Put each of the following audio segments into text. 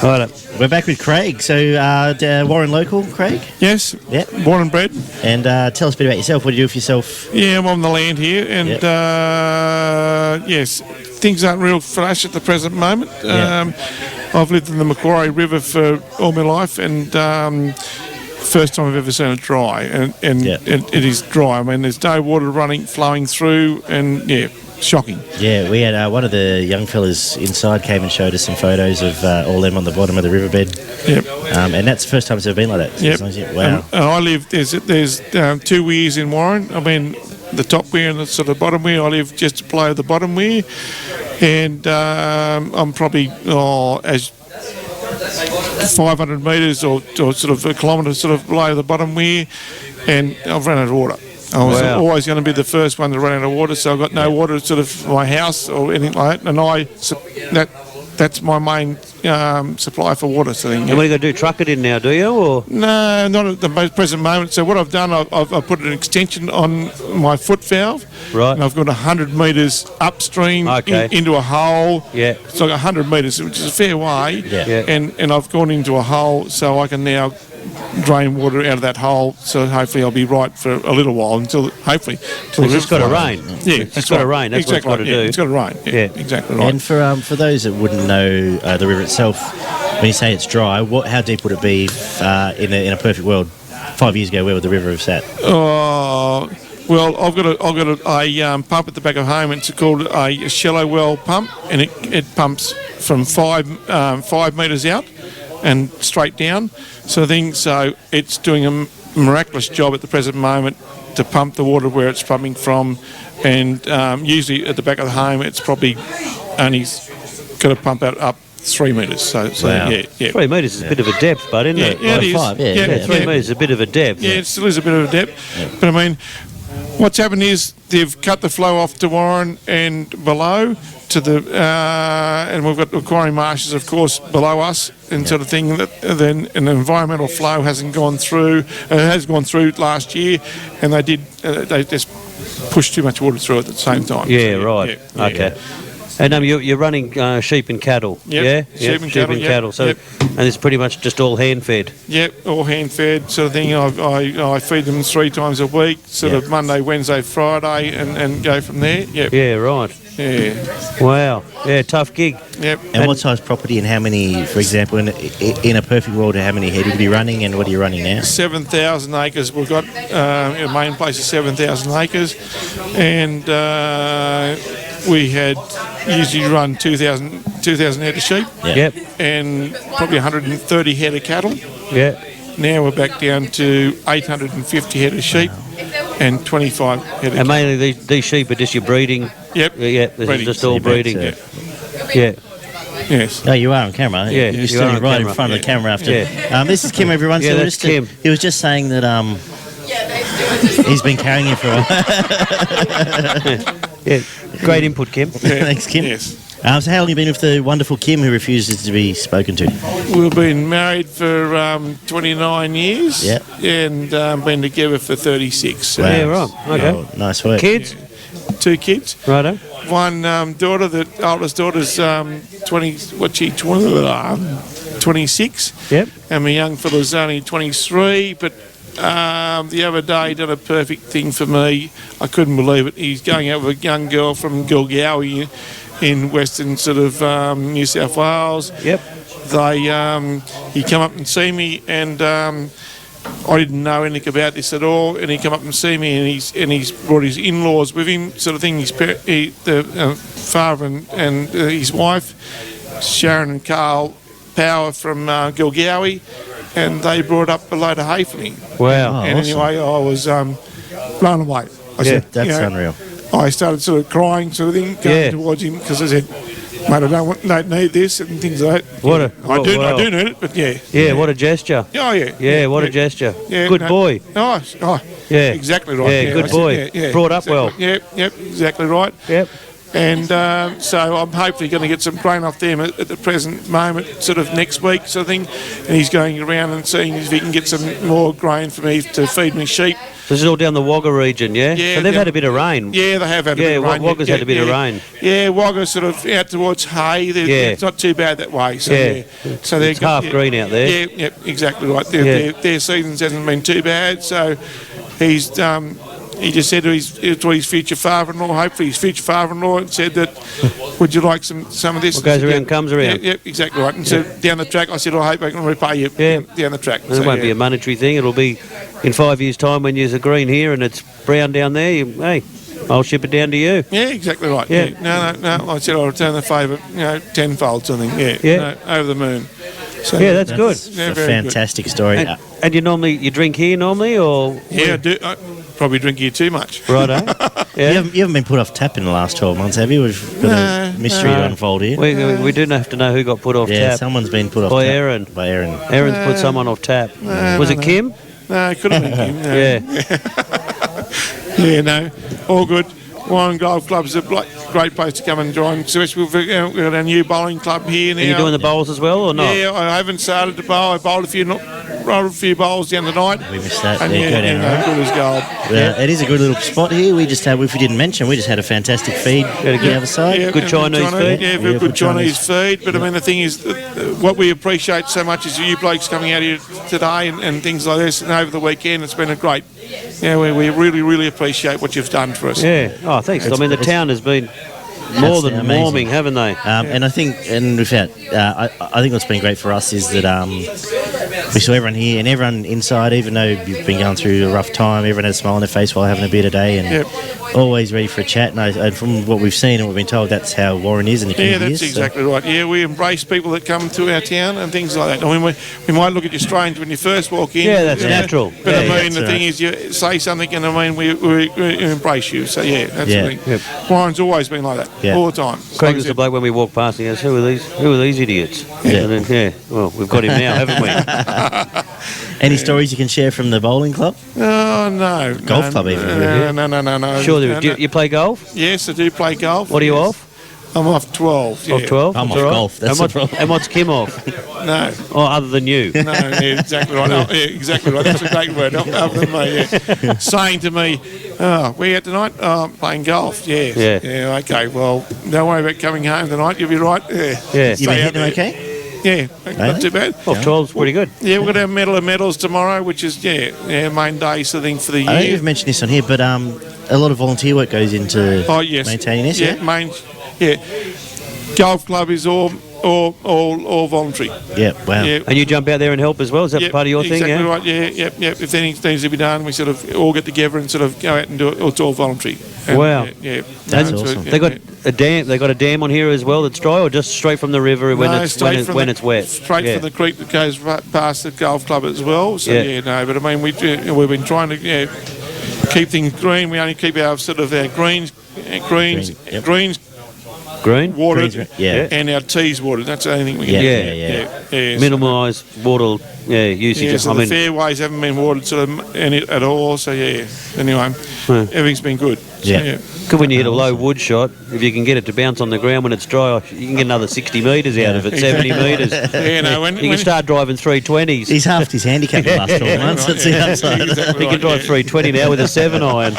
Right. We're back with Craig. So, Warren local, Craig? Yes. Yeah. Born and bred. And tell us a bit about yourself. What do you do for yourself? Yeah, I'm on the land here, and yes, things aren't real flash at the present moment. I've lived in the Macquarie River for all my life, and first time I've ever seen it dry, and it is dry. I mean, there's no water flowing through, and shocking. Yeah, we had one of the young fellas inside came and showed us some photos of all them on the bottom of the riverbed. Yep. And that's the first time it's ever been like that. Yep. Wow. And I live, there's two weirs in Warren. I mean, the top weir and the sort of bottom weir. I live just below the bottom weir, and I'm probably as 500 metres or sort of a kilometre sort of below the bottom weir, and I've run out of water. I was always going to be the first one to run out of water, so I've got no water sort of for my house or anything like that, and that's my main supply for water. So and what are you going to do, truck it in now, do you? Or? No, not at the most present moment. So what I've done, I've put an extension on my foot valve. Right. And I've got 100 metres upstream into a hole. Yeah. So I've got 100 metres, which is a fair way. Yeah. And I've gone into a hole, so I can now drain water out of that hole, so hopefully I'll be right for a little while until it's just got to rain. Yeah, it's got to rain. That's exactly what it's got to do. It's got to rain. Yeah, exactly right. And for those that wouldn't know the river itself, when you say it's dry, how deep would it be in a perfect world? 5 years ago, where would the river have sat? Well, I've got a pump at the back of home. It's called a shallow well pump, and it pumps from 5 metres out and straight down. So it's doing a miraculous job at the present moment to pump the water where it's pumping from, and usually at the back of the home it's probably only got to pump up 3 metres. So wow. yeah. 3 metres is a bit of a depth, but isn't it? Yeah, it is. 5, yeah, 3 metres is a bit of a depth. Yeah, it still is a bit of a depth. Yeah. But I mean, what's happened is they've cut the flow off to Warren and below to the, and we've got the quarry marshes, of course, below us, and sort of thing. Then an environmental flow hasn't gone through. It has gone through last year, and they just pushed too much water through it at the same time. Yeah, so, right. Yeah, okay. And you're running sheep and cattle, yep. Yeah? Sheep and cattle. So, and it's pretty much just all hand-fed? Yep, all hand-fed sort of thing. I feed them 3 times a week, sort of Monday, Wednesday, Friday, and go from there. Yep. Yeah, right. Yeah. Wow. Yeah, tough gig. Yep. And what size property and how many, for example, in a perfect world, how many head would you be running, and what are you running now? 7,000 acres. We've got our main place is 7,000 acres, and we had usually run 2,000 head of sheep. Yep. And probably 130 head of cattle. Yeah. Now we're back down to 850 head of sheep and 25 head of cattle. And mainly these sheep are just your breeding? Yep. Yeah, this is just all breeding. Yeah. Yes. Oh, you are on camera. Aren't you? Yeah, You're standing right in front of the camera after. Yeah. This is Kim, everyone. Yeah, so that's Kim. He was just saying that he's been carrying you for a while. Yeah, great input, Kim. Thanks, Kim. Yes. So how long have you been with the wonderful Kim who refuses to be spoken to? We've been married for 29 years. Yeah. And been together for 36. So. Wow. Yeah, right. Okay. Oh, nice work. Kids? Yeah. 2 kids. Righto. One daughter, the oldest daughter's 26. Yep. And my young fella's only 23, but the other day done a perfect thing for me. I couldn't believe it. He's going out with a young girl from Gilgowie in western sort of New South Wales. Yep. He come up and see me, and I didn't know anything about this at all. And he come up and see me, and he's brought his in-laws with him, sort of thing. The father and his wife, Sharon and Carl Power from Gilgowie, and they brought up a load of hay for me. Wow. And awesome. anyway, I was blown away. I said, That's unreal. I started sort of crying, sort of thing, going towards him, because I said, mate, I don't need this, and things like that. I do need it, but yeah. Yeah, what a gesture. Oh, yeah. Yeah, what a gesture. Yeah, good boy. Oh, yeah. Exactly right. Yeah, good boy. Brought up well. Yep, exactly right. Yep. And so I'm hopefully going to get some grain off them at the present moment, sort of next week, sort of thing. And he's going around and seeing if he can get some more grain for me to feed me sheep. This is all down the Wagga region, yeah? Yeah, So they've had a bit of rain. Yeah, they have had a bit of rain. Wagga's had a bit of rain. Yeah, Wagga's sort of out towards Hay. It's not too bad that way. So, so it's half green out there. Yeah, exactly right. Their seasons hasn't been too bad. So he's he just said to his future father-in-law, hopefully his future father-in-law, and said that, would you like some of this? What goes around comes around. Yeah, exactly right. And so down the track, I said, I hope I can repay you down the track. It won't be a monetary thing. It'll be in 5 years' time when you're green here and it's brown down there. Hey, I'll ship it down to you. Yeah, exactly right. Yeah. No. I said I'll return the favour, tenfold something. Yeah. No, over the moon. So, that's good. It's a fantastic story. And you drink here normally, or? Yeah, I do. I probably drink here too much. Righto. Yeah. You haven't been put off tap in the last 12 months, have you? We've got a mystery to unfold here. We do have to know who got put off tap. Yeah, someone's been put off by tap. Aaron. By Aaron. Aaron's put someone off tap. Was it Kim? No, it could have been Kim. No. Yeah. Yeah, no, all good. Wagon Golf Club's a great place to come and join. So we've got our new bowling club here now. Are you doing the bowls as well, or not? Yeah, I haven't started to bowl. I bowled a few bowls the other night. We missed that. And go down right. good as gold. It is a good little spot here. We just had, if we didn't mention, we just had a fantastic feed on the other side. Yeah, good Chinese feed. Yeah, very good Chinese feed. But I mean, the thing is, what we appreciate so much is you blokes coming out here today and things like this. And over the weekend, it's been a great. Yeah, we really, really appreciate what you've done for us. Yeah. Oh, thanks. I mean, the town has been more than amazing. warming, haven't they? And I think, we've had, I think what's been great for us is that we saw everyone here and everyone inside, even though you've been going through a rough time, everyone had a smile on their face while having a beer today and always ready for a chat. And from what we've seen and what we've been told, that's how Warren is and the community is. Yeah, that's exactly right. Yeah, we embrace people that come to our town and things like that. I mean, we might look at you strange when you first walk in. Yeah, that's natural. But I mean, the thing is, you say something and I mean, we embrace you. So yeah, absolutely. Warren's always been like that, all the time. Craig was the bloke when we walked past and he goes, who are these idiots? Yeah. And then, well, we've got him now, haven't we? Any stories you can share from the bowling club? Oh, no. Golf club even? No. Sure, do you play golf? Yes, I do play golf. What are you off? I'm off 12. Yeah. Off 12? I'm off golf. That's and what's Kim off? No. Oh, other than you? No, yeah, exactly right. Oh, yeah, exactly right. That's a great word. Other than me, yeah. Saying to me, where are you at tonight? Oh, I'm playing golf. Yeah. Yeah, okay. Well, don't worry about coming home tonight. You'll be right. Yeah. You been hitting okay? Yeah, not too bad. Well, 12's pretty good. Yeah, we're going to have Medal of Medals tomorrow, which is, main day sort of thing for the year. I think you've mentioned this on here, but a lot of volunteer work goes into maintaining this, Golf club is all voluntary. Yeah, wow. Yeah. And you jump out there and help as well? Is that part of your thing? Exactly right, yeah. If anything needs to be done, we sort of all get together and sort of go out and do it. It's all voluntary. And, wow. That's awesome. They got a dam on here as well that's dry, or just straight from the river when it's wet? Straight from the creek that goes past the golf club as well. So but I mean, we've been trying to keep things green. We only keep our sort of our greens Green? watered, and our teas watered. That's the only thing we can Minimise water usage. Yeah, so the fairways haven't been watered sort of at all. So anyway, everything's been good. Good when you hit a low wood shot. If you can get it to bounce on the ground when it's dry, you can get another 60 metres out of it, 70 metres. You can start driving 320s. He's halved his handicap the last 12 months. That's the upside. Exactly He can drive 320 now with a 7-iron.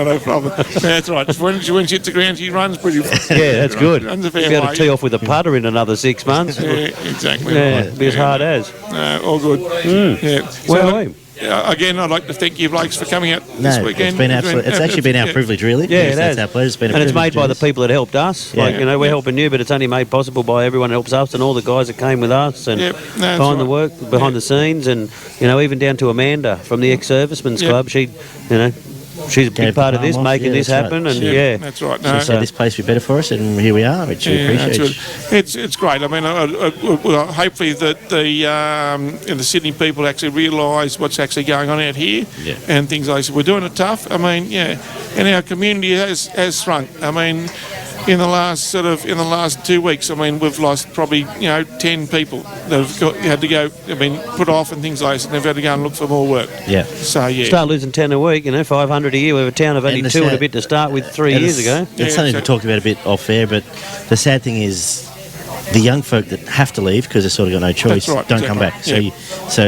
No problem. That's right. When she hits the ground, she runs pretty fast. Yeah, that's good. Runs a You'll fair be able way. to tee off with a putter in another 6 months. Yeah, exactly. It'll be as hard as. All good. Yeah. Well, again, I'd like to thank you blokes for coming out this weekend. It's actually been our privilege, really. Yeah, it has. Our pleasure. It's been and it's made by the people that helped us. Yeah. Like, we're helping you, but it's only made possible by everyone that helps us and all the guys that came with us and behind the work, behind the scenes, and even down to Amanda from the ex-servicemen's club. She's a big part of this, making this happen, and that's right. No. So this place would be better for us, and here we are, which we appreciate. It's great. I mean, hopefully that the Sydney people actually realise what's actually going on out here, and things like that. We're doing it tough. I mean, and our community has shrunk. I mean, in the last 2 weeks, I mean, we've lost probably 10 people that had to go, put off and things like this, and they've had to go and look for more work. Yeah. So yeah. Start losing 10 a week, 500 a year. We have a town of only 2 and a bit to start with 3 years ago. It's something to talk about a bit off air, but the sad thing is the young folk that have to leave because they've sort of got no choice don't come back. So, so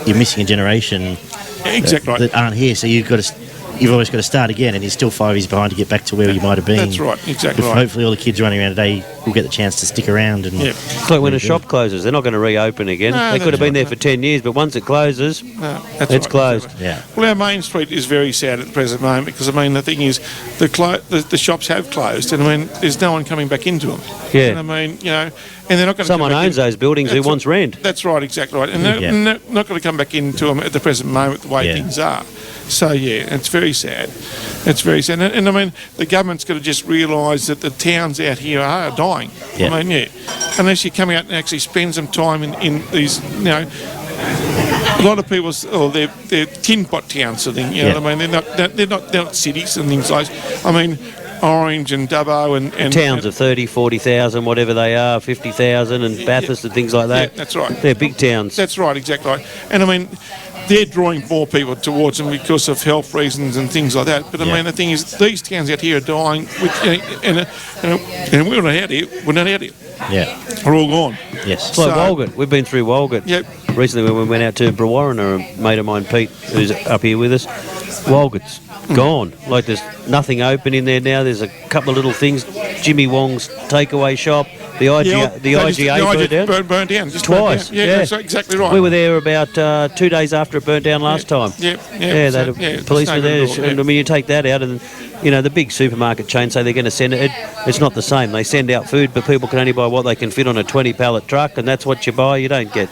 you're missing a generation that aren't here. So you've always got to start again, and you're still 5 years behind to get back to where you might have been. That's right, exactly right. Hopefully all the kids running around today will get the chance to stick around. And It's like when a shop closes, they're not going to reopen again. No, they could have been there for 10 years, but once it closes, it's closed. Exactly. Yeah. Well, our main street is very sad at the present moment because, the thing is, the shops have closed, and, there's no one coming back into them. Yeah. And, and they're not going to Someone owns those buildings who wants rent. That's right, exactly right. And they're not going to come back into them at the present moment the way things are. So, it's very sad. It's very sad. And the government's got to just realise that the towns out here are dying. Yeah. Unless you come out and actually spend some time in these, a lot of people, they're tin pot towns, sort of thing. They're not cities and things like that. Orange and Dubbo and towns of 30, 40,000, whatever they are, 50,000, and Bathurst and things like that. Yeah, that's right. They're big towns. That's right, exactly right. And they're drawing more people towards them because of health reasons and things like that. But the thing is, these towns out here are dying, and we're not out here. We're not out here. Yeah. We're all gone. Yes. It's like Wagon. We've been through Wagon. Yep. Recently when we went out to Brewarrina, a mate of mine, Pete, who's up here with us, Wagon's gone. Like there's nothing open in there now. There's a couple of little things. Jimmy Wong's takeaway shop. The IGA burned down. Just twice. Burned down. Yeah, that's exactly right. We were there about 2 days after it burnt down last time. The police were there. And you take that out, and the big supermarket chains say they're going to send it. It's not the same. They send out food, but people can only buy what they can fit on a 20 pallet truck, and that's what you buy. You don't get.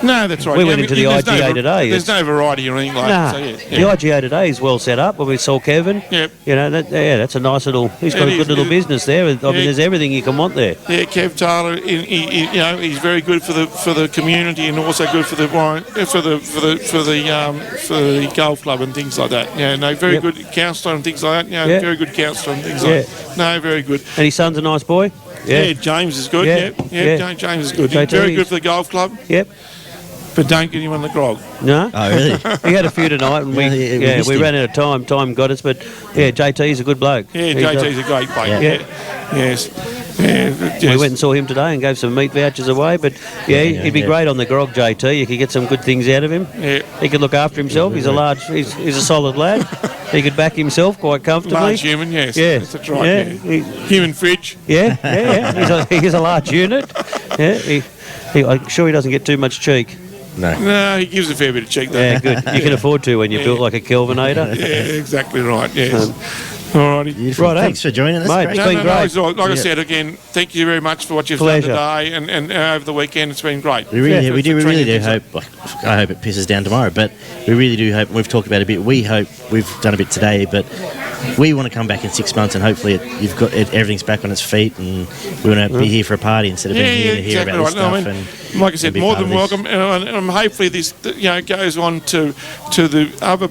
No, that's right. We went into the IGA today. There's no variety or anything like that. The IGA today is well set up. When we saw Kevin, that's a nice little. He's got a good little business there. There's everything you can want there. Yeah, Kev Taylor, he's very good for the community and also good for the golf club and things like that. Very good counsellor and things like that. Very good counsellor and things like that. No, very good. And his son's a nice boy. Yeah, James is good. James is good. Very good for the golf club. Yep. But don't get him on the grog. No. Oh, really? We had a few tonight, and we ran out of time. Time got us, but JT's a good bloke. Yeah, JT's a great bloke. Yes. We went and saw him today and gave some meat vouchers away, but he'd be great on the grog, JT. You could get some good things out of him. Yeah. He could look after himself. He's a solid lad. He could back himself quite comfortably. Large human, yes. Yeah. That's right. Human fridge. Yeah. He's a large unit. Yeah. I'm sure he doesn't get too much cheek. No, he gives a fair bit of cheek though. Yeah, good. You can afford to when you're built like a Kelvinator. Yeah, exactly right. Yes. Alrighty. Right, thanks for joining us. Mate, it's been great. Like I said again, thank you very much for what you've done today and over the weekend. It's been great. We really do hope. I hope it pisses down tomorrow, but we really do hope. We've talked about it a bit. We hope we've done a bit today, but we want to come back in 6 months and hopefully everything's back on its feet, and we want to be here for a party instead of being here to hear about this stuff. And like I said, more than welcome, and hopefully this goes on to the other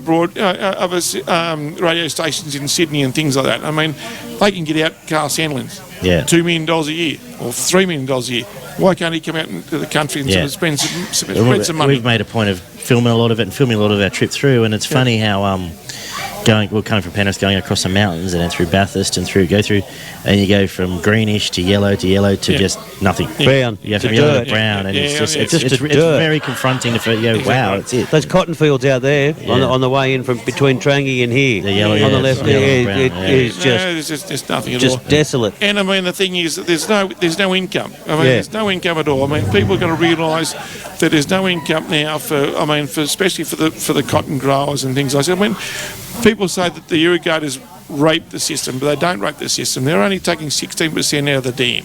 radio stations in Sydney and things like that. They can get out car Sandlins. $2 million a year or $3 million a year. Why can't he come out into the country and sort of spend some money? We've made a point of filming a lot of it and filming a lot of our trip through, and it's funny how we're coming from Penrith, going across the mountains and then through Bathurst and and you go from greenish to yellow to just nothing. Brown. You have from yellow to brown, and it's very confronting to feel. Wow, it's it. Those cotton fields out there on the way in from between Trangie and here, the yellow, on the left, it's just nothing at all. Just desolate. And the thing is, there's no income. There's no income at all. People are going to realise that there's no income now especially for the cotton growers and things like that. People say that the irrigators rape the system, but they don't rape the system. They're only taking 16% out of the dam.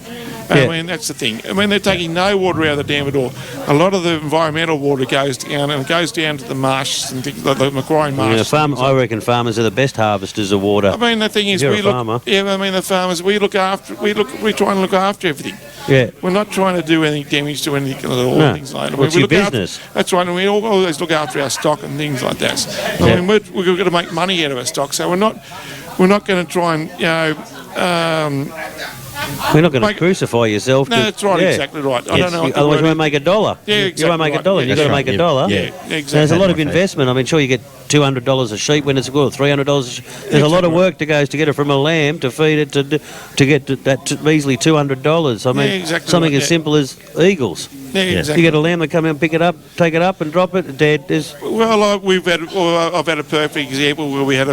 That's the thing. They're taking no water out of the dam at all. A lot of the environmental water goes down, and it goes down to the marshes and things like the Macquarie marshes. I reckon farmers are the best harvesters of water. The thing is, the farmers, we try and look after everything. Yeah. We're not trying to do any damage to anything at all. No. Things like that. It's your business. That's right, and we always look after our stock and things like that. We're going to make money out of our stock, so we're not going to try and We're not going to crucify yourself. No, that's right, exactly right. I don't know. Otherwise, you won't make $1. Yeah, exactly. You won't make $1. You've got to make $1. Yeah, exactly. There's a lot of investment. I mean, sure, you get $200 a sheep when it's good, $300. There's a lot of work that goes to get it from a lamb to feed it to get to that measly $200. I mean, something as simple as eagles. Yeah, exactly. You get a lamb that come in, pick it up, take it up, and drop it dead. Well, I've had a perfect example where we had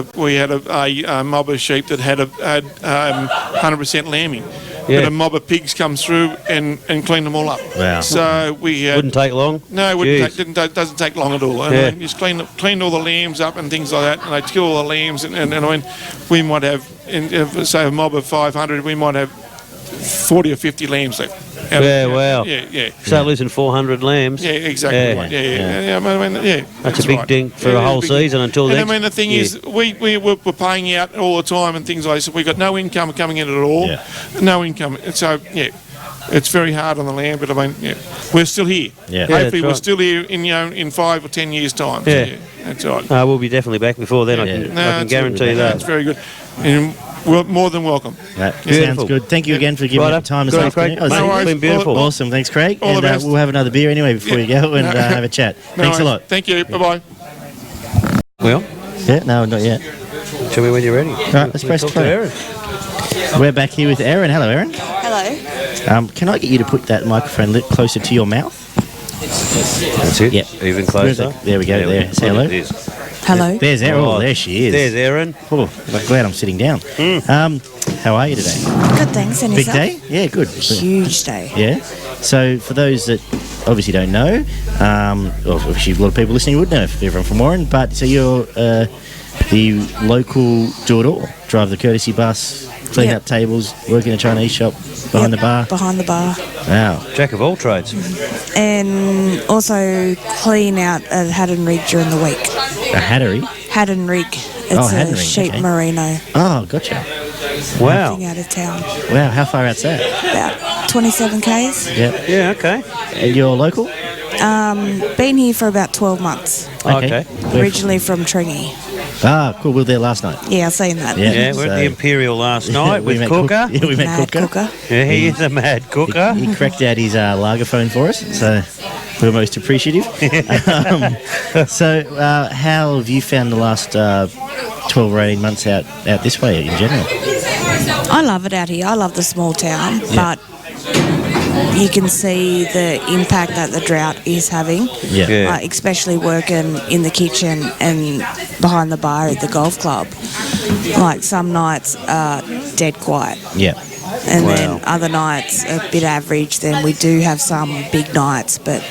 a mob of sheep that had 100% lambing. Yeah. But a mob of pigs comes through and clean them all up. Wow. So we wouldn't take long. No, it doesn't take long at all. And I mean, just cleaned all the lambs up and things like that, and they kill all the lambs. And I mean, we might have, say, a mob of 500, we might have 40 or 50 lambs left. Wow. Yeah. Start losing 400 lambs. Yeah, exactly. Yeah. I mean, that's a big dink for a whole season until then. And I mean, the thing is, we're paying out all the time and things like this. We've got no income coming in at all. Yeah. No income. So, it's very hard on the land, but I mean, we're still here. Yeah. Hopefully, we're still here in 5 or 10 years' time. Yeah. That's right. We'll be definitely back before then. I can guarantee that. That's very good. And we're more than welcome. That sounds good. Thank you again for giving me time this afternoon. It's been beautiful. Awesome. Thanks, Craig. All the best. We'll have another beer anyway before you go and have a chat. Thanks a lot. Thank you. Bye-bye. Well? Yeah, no, not yet. Tell me when you're ready. All right, let's press play. We're back here with Erin. Hello, Erin. Hello. Can I get you to put that microphone a little closer to your mouth? That's it? Yeah. Even closer? There we go. There. Say hello. Hello. There's Erin. Oh, there she is. There's Erin. Oh, I'm glad I'm sitting down. How are you today? Good, thanks. And Big yourself? day? Yeah, good. Huge day. Yeah. So for those that obviously don't know, or obviously a lot of people listening would know if everyone from Warren, but so you're the local door-to-door, drive the courtesy bus, clean up tables, work in a Chinese shop, behind the bar. Behind the bar. Wow. Jack of all trades. And also clean out at Haddon Rig during the week. A hattery? Haddon Rig. It's Haddon a Rig, sheep okay. merino. Oh, gotcha. Wow. Out of town. Wow, how far out's that? About 27 k's. Yep. Yeah, okay. And you're local? Been here for about 12 months. Okay. Originally from Tringy. Ah, cool. We were there last night. Yeah, I've seen that. Yeah, we're at the Imperial last night with Cooker. We met Mad Cooker. Yeah, he is a mad cooker. He cracked out his lager phone for us, so we're most appreciative. So how have you found the last 12 or 18 months out this way in general? I love it out here. I love the small town, but you can see the impact that the drought is having, especially working in the kitchen and behind the bar at the golf club. Like some nights are dead quiet. Yeah. And then other nights a bit average. Then we do have some big nights, but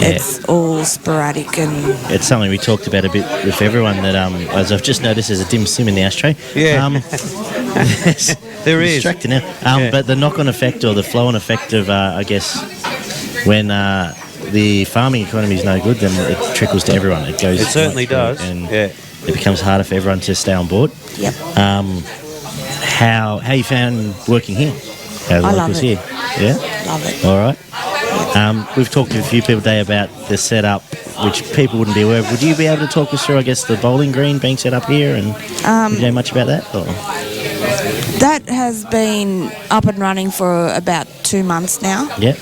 it's all sporadic. And it's something we talked about a bit with everyone that, as I've just noticed, there's a dim sim in the ashtray. Yeah. There is. Distracting now. But the knock-on effect or the flow-on effect of, I guess, when the farming economy is no good, then it trickles to everyone. It goes. It certainly does. And it becomes harder for everyone to stay on board. Yep. How you found working here? I love it. Here? Yeah? Love it. All right. We've talked to a few people today about the setup, which people wouldn't be aware of. Would you be able to talk us through, I guess, the bowling green being set up here? And do you know much about that? Or? That has been up and running for about 2 months now. Yeah.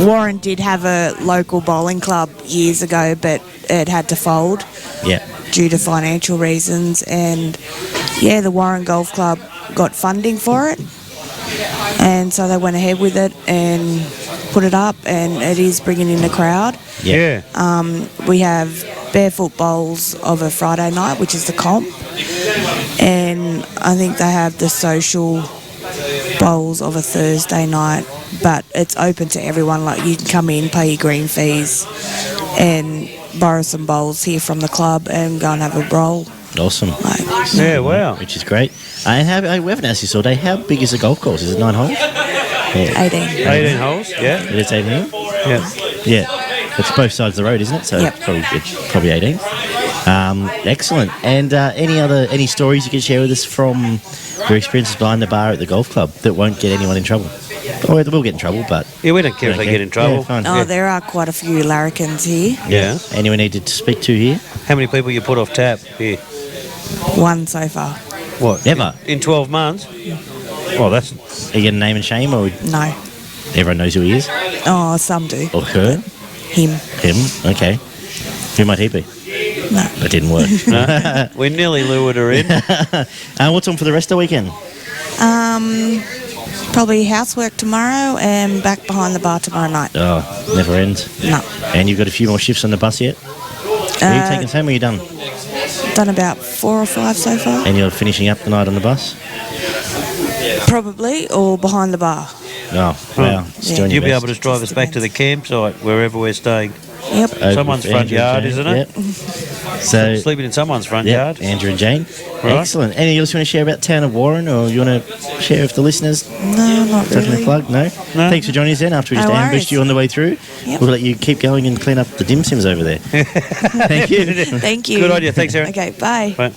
Warren did have a local bowling club years ago, but it had to fold. Yeah. Due to financial reasons, and the Warren Golf Club got funding for it, and so they went ahead with it and put it up, and it is bringing in a crowd. Yeah. We have barefoot bowls of a Friday night, which is the comp, and I think they have the social bowls of a Thursday night, but it's open to everyone. Like, you can come in, pay your green fees, and borrow some bowls here from the club and go and have a roll. Awesome. Wow. Which is great. And we haven't asked this all day. How big is the golf course? Is it 9 holes? 18. 18 holes, yeah. It is 18 holes? Yeah. Yeah. It's both sides of the road, isn't it? So it's probably 18. Excellent. And any stories you can share with us from your experiences behind the bar at the golf club that won't get anyone in trouble? Or they will get in trouble, but... Yeah, we don't care if they get in trouble. Yeah, fine. There are quite a few larrikins here. Yeah. Anyone needed to speak to here? How many people you put off tap here? One so far. What? Never. In 12 months? Well, that's... Are you going to name and shame, or No. everyone knows who he is? Oh, some do. Or her? Him. Him? Okay. Who might he be? No. That didn't work. No, we nearly lured her in. What's on for the rest of the weekend? Probably housework tomorrow and back behind the bar tomorrow night. Oh, never ends. No. And you've got a few more shifts on the bus yet? Are you taking us home, or are you done? Done about 4 or 5 so far. And you're finishing up the night on the bus? Probably, or behind the bar. Oh, wow. Just doing your You'll be best. able to drive us back to the campsite wherever we're staying. Yep. Over Someone's with front Andrew and yard, Jane. isn't it? Yep. So, Sleeping in someone's front yeah, yard. Andrew and Jane. Right. Excellent. Anything else you want to share about Town of Warren, or you want to share with the listeners? No, not Something to really. plug? No? Thanks for joining us then after we just No ambushed worries. you on the way through. Yep. We'll let you keep going and clean up the dim sims over there. Thank you. Thank you. Good on you. Thanks, Aaron. Okay, bye. Bye.